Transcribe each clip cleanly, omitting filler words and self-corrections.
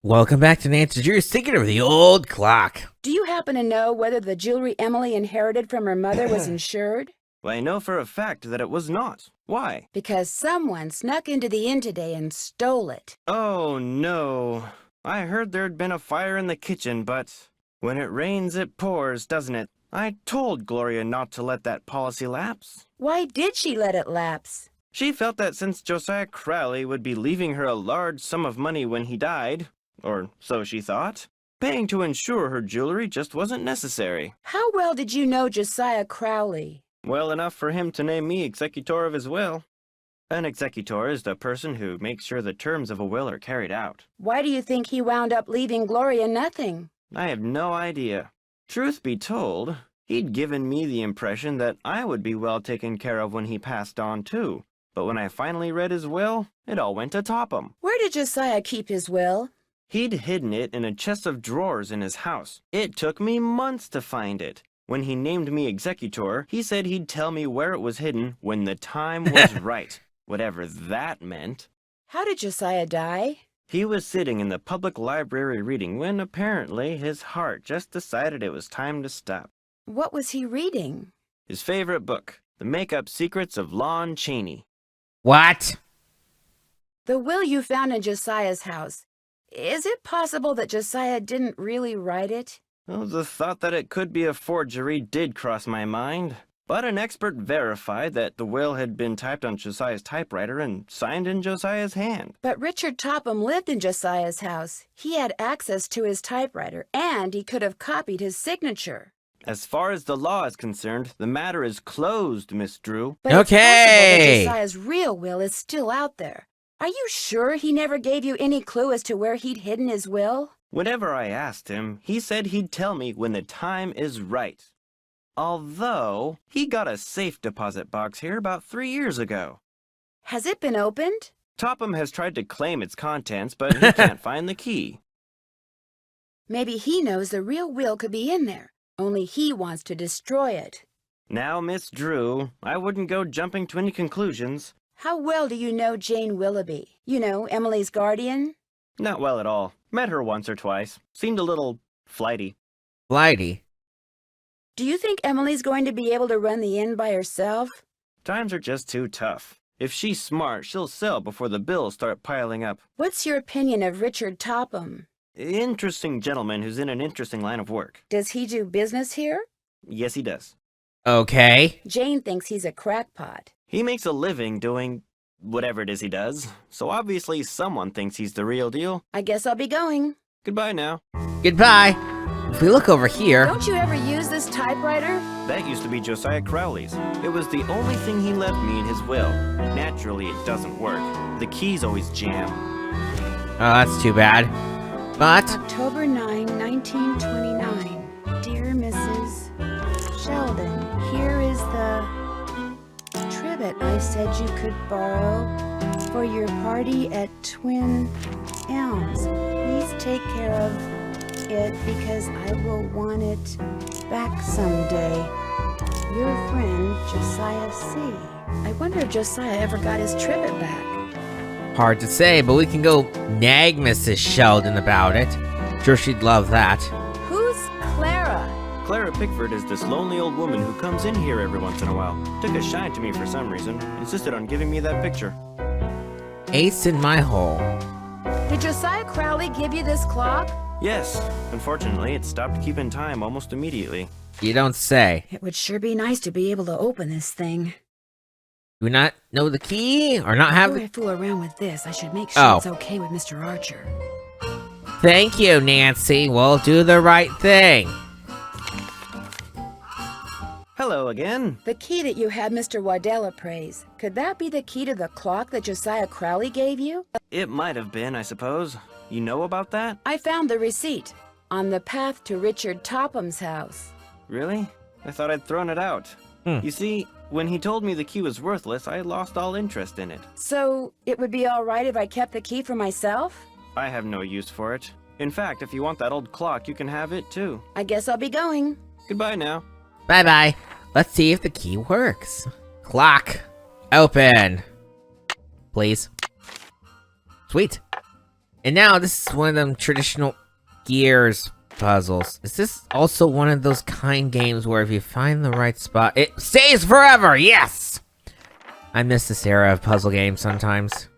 Welcome back to Nancy Drew's Secret of the Old Clock. Do you happen to know whether the jewelry Emily inherited from her mother was insured? Well, I know for a fact that it was not. Why? Because someone snuck into the inn today and stole it. Oh, no. I heard there'd been a fire in the kitchen, but when it rains, it pours, doesn't it? I told Gloria not to let that policy lapse. Why did she let it lapse? She felt that since Josiah Crowley would be leaving her a large sum of money when he died, or so she thought, paying to insure her jewelry just wasn't necessary. How well did you know Josiah Crowley? Well enough for him to name me executor of his will. An executor is the person who makes sure the terms of a will are carried out. Why do you think he wound up leaving Gloria nothing? I have no idea. Truth be told, he'd given me the impression that I would be well taken care of when he passed on too. But when I finally read his will, it all went to Topham. Where did Josiah keep his will? He'd hidden it in a chest of drawers in his house. It took me months to find it. When he named me executor, he said he'd tell me where it was hidden when the time was right, whatever that meant. How did Josiah die? He was sitting in the public library reading when apparently his heart just decided it was time to stop. What was he reading? His favorite book, The Make-Up Secrets of Lon Chaney. What? The will you found in Josiah's house. Is it possible that Josiah didn't really write it? Well, the thought that it could be a forgery did cross my mind. But an expert verified that the will had been typed on Josiah's typewriter and signed in Josiah's hand. But Richard Topham lived in Josiah's house. He had access to his typewriter, and he could have copied his signature. As far as the law is concerned, the matter is closed, Miss Drew. But Okay. it's possible that Josiah's real will is still out there. Are you sure he never gave you any clue as to where he'd hidden his will? Whenever I asked him, he said he'd tell me when the time is right. Although, he got a safe deposit box here about 3 years ago. Has it been opened? Topham has tried to claim its contents, but he can't find the key. Maybe he knows the real will could be in there, only he wants to destroy it. Now, Miss Drew, I wouldn't go jumping to any conclusions. How well do you know Jane Willoughby? You know, Emily's guardian? Not well at all. Met her once or twice. Seemed a little flighty. Flighty. Do you think Emily's going to be able to run the inn by herself? Times are just too tough. If she's smart, she'll sell before the bills start piling up. What's your opinion of Richard Topham? Interesting gentleman who's in an interesting line of work. Does he do business here? Yes, he does. Okay. Jane thinks he's a crackpot. He makes a living doing whatever it is he does, so obviously someone thinks he's the real deal. I guess I'll be going. Goodbye now. Goodbye. If we look over here... Don't you ever use this typewriter? That used to be Josiah Crowley's. It was the only thing he left me in his will. Naturally, it doesn't work. The keys always jam. Oh, that's too bad. But... October 9, 1929. Dear Mrs. Sheldon, here is the trivet I said you could borrow for your party at Twin Elms. Please take care of it because I will want it back someday. Your friend, Josiah C. I wonder if Josiah ever got his trivet back. hard to say, but we can go nag Mrs. Sheldon about it. Sure she'd love that. Who's Clara? Clara Pickford is this lonely old woman who comes in here every once in a while. Took a shine to me for some reason. Insisted on giving me that picture. Ace in my hole. Did Josiah Crowley give you this clock? Yes. Unfortunately, it stopped keeping time almost immediately. You don't say. It would sure be nice to be able to open this thing. Do we not know the key? Or not have Before the... I fool around with this, I should make sure Oh. it's okay with Mr. Archer. Thank you, Nancy. We'll do the right thing. Hello again. The key that you had Mr. Waddell appraise, could that be the key to the clock that Josiah Crowley gave you? It might have been, I suppose. You know about that? I found the receipt on the path to Richard Topham's house. Really? I thought I'd thrown it out. You see, when he told me the key was worthless, I lost all interest in it. So, it would be all right if I kept the key for myself? I have no use for it. In fact, if you want that old clock, you can have it too. I guess I'll be going. Goodbye now. Bye-bye. Let's see if the key works. Clock. Open. Please. Sweet. And now this is one of them traditional Gears puzzles. Is this also one of those kind games where if you find the right spot, it stays forever? Yes! I miss this era of puzzle games sometimes.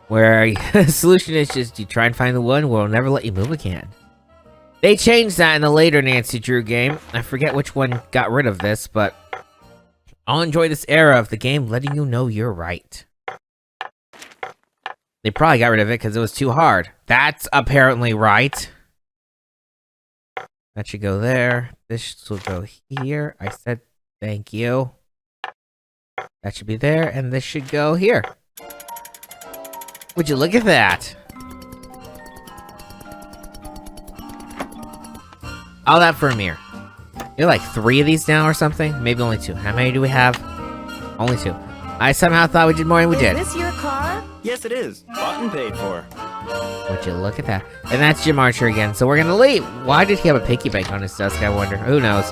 Where the solution is just you try and find the one where it'll never let you move again. They changed that in the later Nancy Drew game. I forget which one got rid of this, but I'll enjoy this era of the game letting you know you're right. They probably got rid of it because it was too hard. That's apparently right. That should go there. This will go here. I said thank you. That should be there, and this should go here. Would you look at that? All that for a mirror. There are like 3 of these now or something? Maybe only 2. How many do we have? Only 2. I somehow thought we did more than we did. Is this your car? Yes, it is. Bought and paid for. Would you look at that? And that's Jim Archer again, so we're gonna leave. Why did he have a piggy bank on his desk, I wonder? Who knows?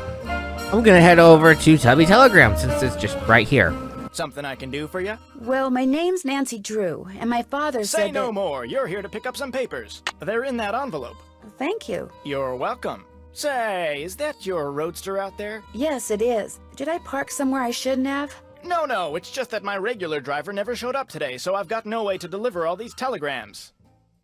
I'm gonna head over to Tubby Telegram, since it's just right here. Something I can do for you? Well, my name's Nancy Drew, and my father Say said no that... more. You're here to pick up some papers. They're in that envelope. Thank you. You're welcome. Say, is that your roadster out there? Yes, it is. Did I park somewhere I shouldn't have? No, it's just that my regular driver never showed up today, so I've got no way to deliver all these telegrams.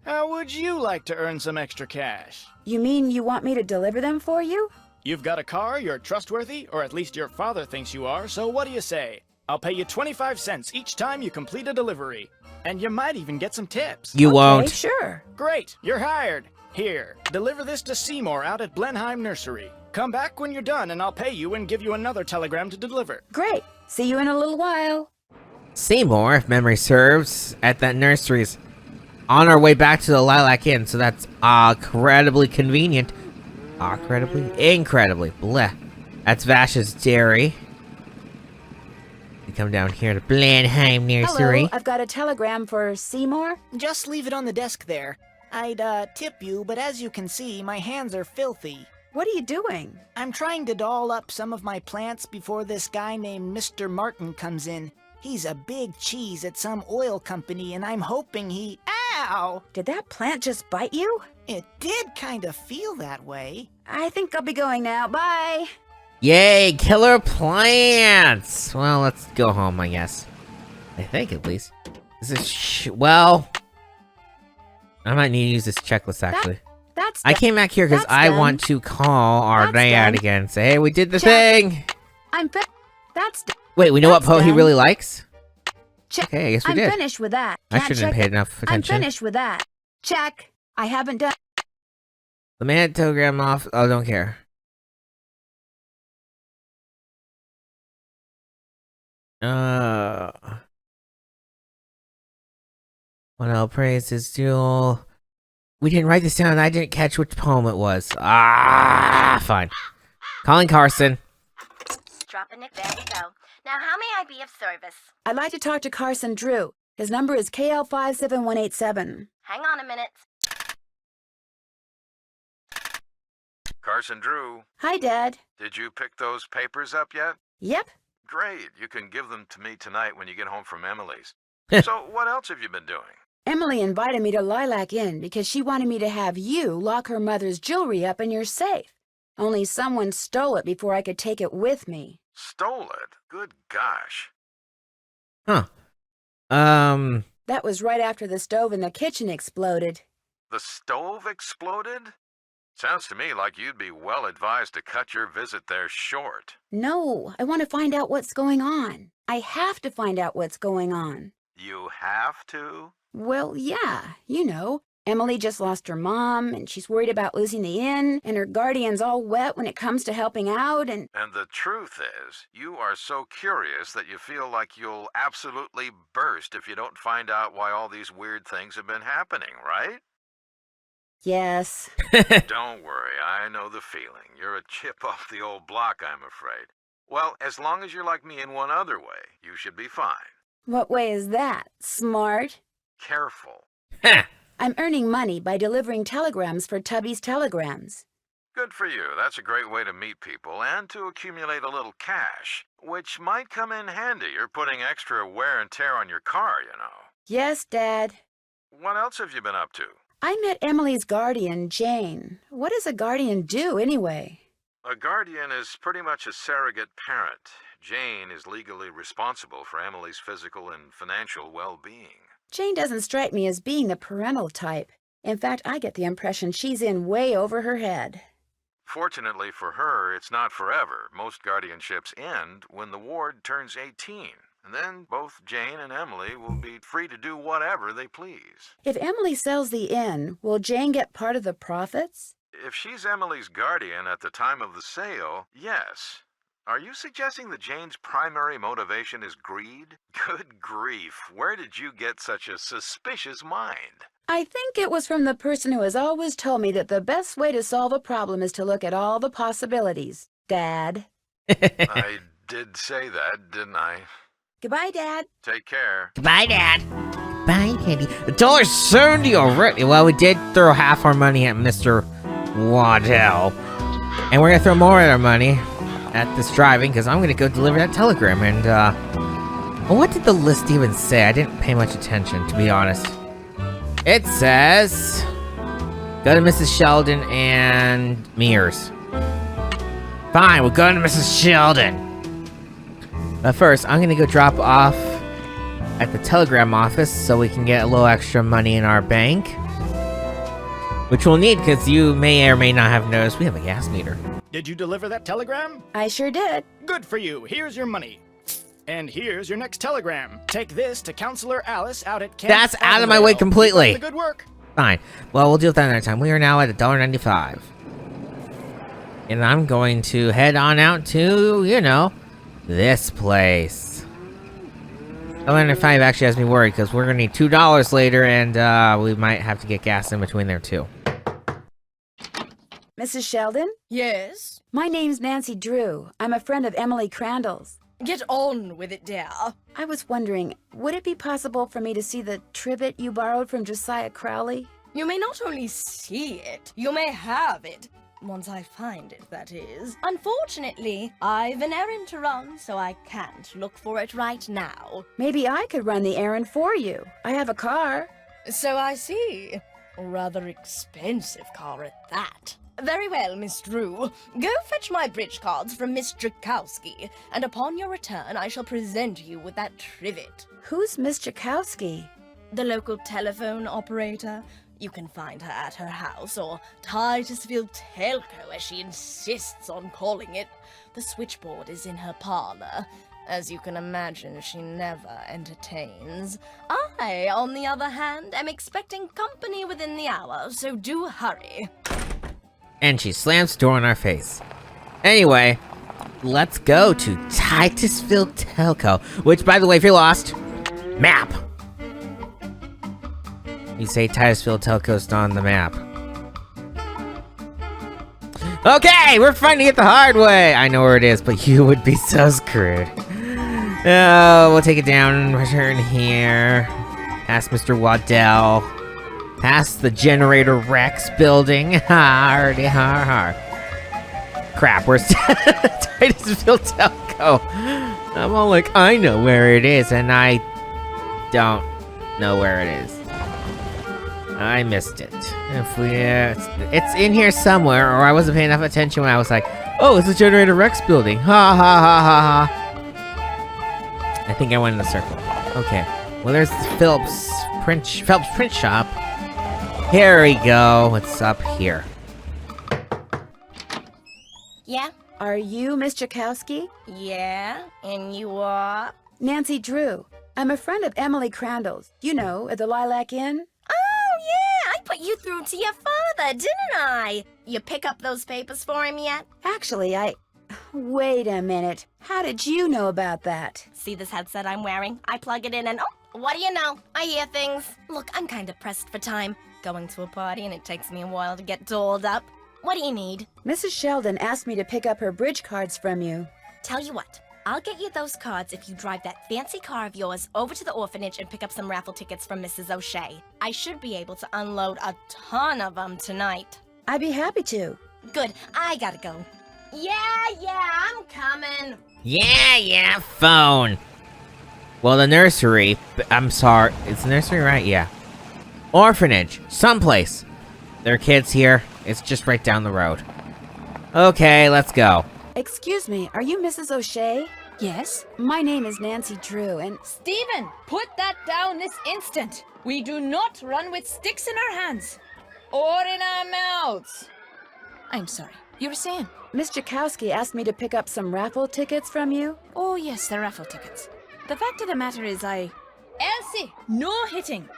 How would you like to earn some extra cash? You mean you want me to deliver them for you? You've got a car, you're trustworthy, or at least your father thinks you are, so what do you say? I'll pay you 25 cents each time you complete a delivery. And you might even get some tips. You Okay, won't. sure. Great, you're hired. Here, deliver this to Seymour out at Blenheim Nursery. Come back when you're done and I'll pay you and give you another telegram to deliver. Great. See you in a little while. Seymour, if memory serves, at that nursery's on our way back to the Lilac Inn, so that's incredibly convenient. Incredibly. Bleh. That's Vash's dairy. We come down here to Blenheim Nursery. Hello, I've got a telegram for Seymour. Just leave it on the desk there. I'd, tip you, but as you can see, my hands are filthy. What are you doing? I'm trying to doll up some of my plants before this guy named Mr. Martin comes in. He's a big cheese at some oil company, and I'm hoping he... Ow! Did that plant just bite you? It did kind of feel that way. I think I'll be going now. Bye. Yay, killer plants! Well, let's go home, I guess. I think, at least. This is well... I might need to use this checklist, actually. That's I came back here because That's I done. want to call our That's dad done. again. Say, hey, we did the Check. thing! I'm That's Wait, we know what That's Poe he done. really likes? Check. Okay, I guess we I'm did. finished with that. I Can't shouldn't have check paid it. enough I'm attention. finished with that. Check. I haven't done... The man telegram off. Oh, don't care. What I'll praise is duel. We didn't write this down and I didn't catch which poem it was. Fine. Calling Carson. Dropping it, there you go. Now, how may I be of service? I'd like to talk to Carson Drew. His number is KL57187. Hang on a minute. Carson Drew, Hi, Dad. did you pick those papers up yet? Yep. Great, you can give them to me tonight when you get home from Emily's. So, what else have you been doing? Emily invited me to Lilac Inn because she wanted me to have you lock her mother's jewelry up in your safe. Only someone stole it before I could take it with me. Stole it? Good gosh. Huh. That was right after the stove in the kitchen exploded. The stove exploded? Sounds to me like you'd be well advised to cut your visit there short. No, I want to find out what's going on. I have to find out what's going on. You have to? Well, yeah, you know. Emily just lost her mom, and she's worried about losing the inn, and her guardian's all wet when it comes to helping out, and... And the truth is, you are so curious that you feel like you'll absolutely burst if you don't find out why all these weird things have been happening, right? Yes. Don't worry, I know the feeling. You're a chip off the old block, I'm afraid. Well, as long as you're like me in one other way, you should be fine. What way is that? Smart? Careful. I'm earning money by delivering telegrams for Tubby's Telegrams. Good for you. That's a great way to meet people and to accumulate a little cash, which might come in handy. You're putting extra wear and tear on your car, you know. Yes, Dad. What else have you been up to? I met Emily's guardian, Jane. What does a guardian do, anyway? A guardian is pretty much a surrogate parent. Jane is legally responsible for Emily's physical and financial well-being. Jane doesn't strike me as being the parental type. In fact, I get the impression she's in way over her head. Fortunately for her, it's not forever. Most guardianships end when the ward turns 18. And then both Jane and Emily will be free to do whatever they please. If Emily sells the inn, will Jane get part of the profits? If she's Emily's guardian at the time of the sale, yes. Are you suggesting that Jane's primary motivation is greed? Good grief, where did you get such a suspicious mind? I think it was from the person who has always told me that the best way to solve a problem is to look at all the possibilities. Dad. I did say that, didn't I? Goodbye, Dad. Take care. Goodbye, Dad. Bye, Candy. $1.70 already. Well, we did throw half our money at Mr. Waddell. And we're going to throw more of our money at this driving, because I'm going to go deliver that telegram. And, what did the list even say? I didn't pay much attention, to be honest. It says, go to Mrs. Sheldon and Mears. Fine, we'll go to Mrs. Sheldon. But first, I'm going to go drop off at the telegram office so we can get a little extra money in our bank. Which we'll need, because you may or may not have noticed we have a gas meter. Did you deliver that telegram? I sure did. Good for you. Here's your money. And here's your next telegram. Take this to Counselor Alice out at Camp That's out of my way Avondale. completely. Keep up the good work. Fine. Well, we'll deal with that another time. We are now at $1.95. And I'm going to head on out to, you know, this place. $1.95 actually has me worried, because we're going to need $2 later, and we might have to get gas in between there, too. Mrs. Sheldon? Yes? My name's Nancy Drew. I'm a friend of Emily Crandall's. Get on with it, dear. I was wondering, would it be possible for me to see the trivet you borrowed from Josiah Crowley? You may not only see it, you may have it. Once I find it, that is. Unfortunately, I've an errand to run, so I can't look for it right now. Maybe I could run the errand for you. I have a car. So I see. A rather expensive car at that. Very well, Miss Drew. Go fetch my bridge cards from Miss Drakowski, and upon your return I shall present you with that trivet. Who's Miss Jakowski? The local telephone operator. You can find her at her house, or Titusville Telco, as she insists on calling it. The switchboard is in her parlor. As you can imagine, she never entertains. I, on the other hand, am expecting company within the hour, so do hurry. And she slams the door in our face. Anyway, let's go to Titusville Telco. Which, by the way, if you're lost, map. You say Titusville Telco's on the map. Okay, we're finding it the hard way. I know where it is, but you would be so screwed. Oh, we'll take it down, return here. Past Mr. Waddell. Past the Generator Rex building. Hardy har har. Crap, where's Titusville Telco? I'm all like, I know where it is, and I don't know where it is. I missed it. If we, it's in here somewhere, or I wasn't paying enough attention when I was like, oh, it's the Generator Rex building. Ha ha ha ha ha. I think I went in a circle. Okay. Well, there's Phelps Print Shop. Here we go. It's up here. Yeah? Are you Miss Jakowski? Yeah? And you are? Nancy Drew. I'm a friend of Emily Crandall's. You know, at the Lilac Inn. Oh, yeah! I put you through to your father, didn't I? You pick up those papers for him yet? Actually, Wait a minute. How did you know about that? See this headset I'm wearing? I plug it in and oh, what do you know? I hear things. Look, I'm kind of pressed for time. Going to a party and it takes me a while to get dolled up. What do you need? Mrs. Sheldon asked me to pick up her bridge cards from you. Tell you what, I'll get you those cards if you drive that fancy car of yours over to the orphanage and pick up some raffle tickets from Mrs. O'Shea. I should be able to unload a ton of them tonight. I'd be happy to. Good, I gotta go. Yeah, I'm coming. Yeah, phone. Well, the nursery, I'm sorry. It's the nursery, right? Yeah. orphanage, someplace. There are kids here. It's just right down the road. Okay, let's go. Excuse me, are you Mrs. O'Shea? Yes? My name is Nancy Drew, and Stephen, put that down this instant. We do not run with sticks in our hands or in our mouths. I'm sorry. You were saying? Miss Jakowski asked me to pick up some raffle tickets from you. Oh, yes, the raffle tickets. The fact of the matter is Elsie, no hitting.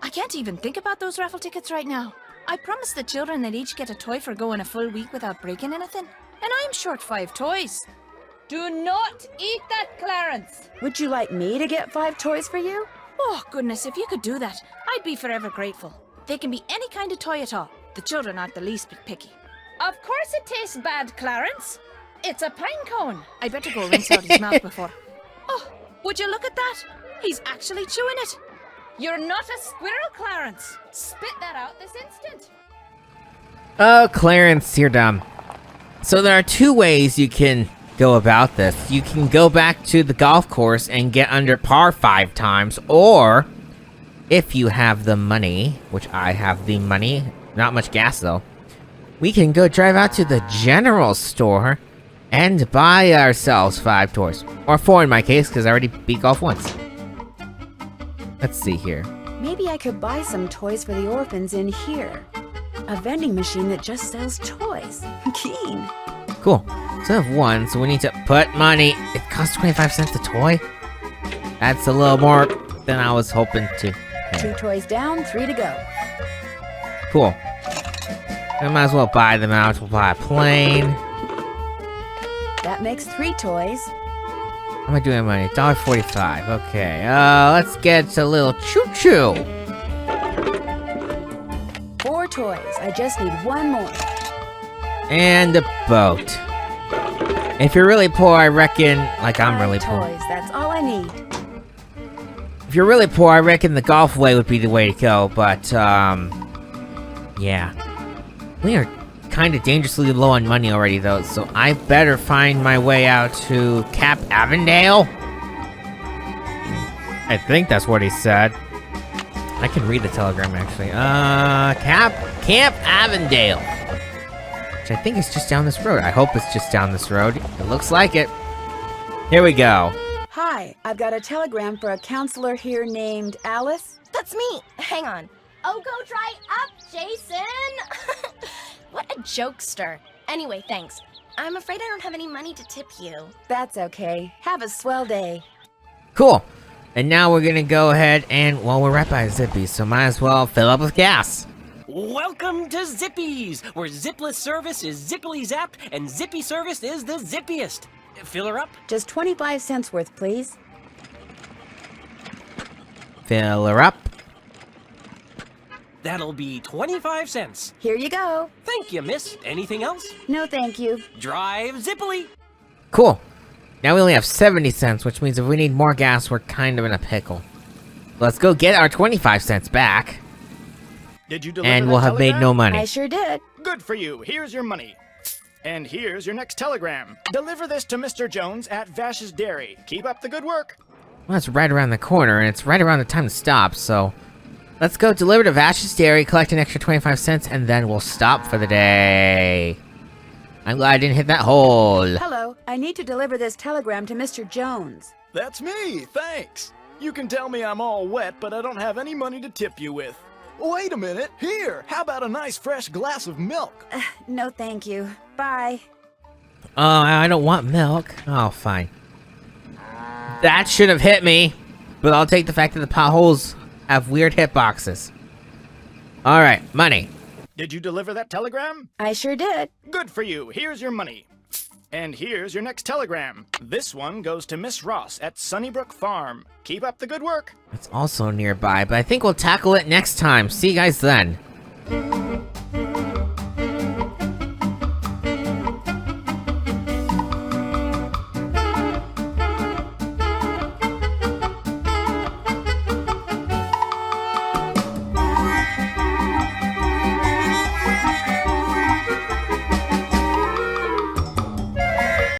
I can't even think about those raffle tickets right now. I promised the children they'd each get a toy for going a full week without breaking anything. And I'm short 5 toys. Do not eat that, Clarence. Would you like me to get 5 toys for you? Oh, goodness, if you could do that, I'd be forever grateful. They can be any kind of toy at all. The children aren't the least bit picky. Of course it tastes bad, Clarence. It's a pine cone. I better go rinse out his mouth before. Oh, would you look at that? He's actually chewing it. You're not a squirrel, Clarence. Spit that out this instant. Oh, Clarence, you're dumb. So there are 2 ways you can go about this. You can go back to the golf course and get under par 5 times, or if you have the money, which I have the money, not much gas though, we can go drive out to the general store and buy ourselves 5 toys. Or 4 in my case, because I already beat golf once. Let's see here. Maybe I could buy some toys for the orphans in here. A vending machine that just sells toys. Keen. Cool. So I have 1, so we need to put money. It costs 25 cents a toy? That's a little more than I was hoping to. 2 toys down, 3 to go. Cool. I might as well buy them out. We'll buy a plane. That makes 3 toys. How am I doing money? $1.45. Okay, let's get a little choo-choo. 4 toys. I just need 1 more. And a boat. If you're really poor, I reckon, like I'm 5 really poor. toys. That's all I need. If you're really poor, I reckon the golf way would be the way to go, but, yeah. We are kind of dangerously low on money already, though, so I better find my way out to Cap Avondale? I think that's what he said. I can read the telegram, actually. Camp Avondale. Which I think is just down this road. I hope it's just down this road. It looks like it. Here we go. Hi, I've got a telegram for a counselor here named Alice. That's me. Hang on. Oh, go dry up, Jason. What a jokester. Anyway, thanks. I'm afraid I don't have any money to tip you. That's okay. Have a swell day. Cool. And now we're gonna go ahead and, well, we're right by Zippy, so might as well fill up with gas. Welcome to Zippy's, where zipless service is zippily zapped and zippy service is the zippiest. Fill her up. Just 25 cents worth, please. Fill her up. That'll be 25 cents. Here you go. Thank you, miss. Anything else? No, thank you. Drive zippily. Cool. Now we only have 70 cents, which means if we need more gas, we're kind of in a pickle. Let's go get our 25 cents back. Did you deliver And that we'll have made no telegram? money. I sure did. Good for you. Here's your money. And here's your next telegram. Deliver this to Mr. Jones at Vash's Dairy. Keep up the good work. Well, it's right around the corner, and it's right around the time to stop, so... Let's go deliver to Vash's Dairy, collect an extra 25 cents, and then we'll stop for the day. I'm glad I didn't hit that hole. Hello, I need to deliver this telegram to Mr. Jones. That's me. Thanks. You can tell me I'm all wet, but I don't have any money to tip you with. Wait a minute. Here, how about a nice fresh glass of milk? No, thank you. Bye. Oh, I don't want milk. Oh, fine. That should have hit me, but I'll take the fact that the potholes have weird hitboxes. Alright, money. Did you deliver that telegram? I sure did. Good for you. Here's your money. And here's your next telegram. This one goes to Miss Ross at Sunnybrook Farm. Keep up the good work. It's also nearby, but I think we'll tackle it next time. See you guys then.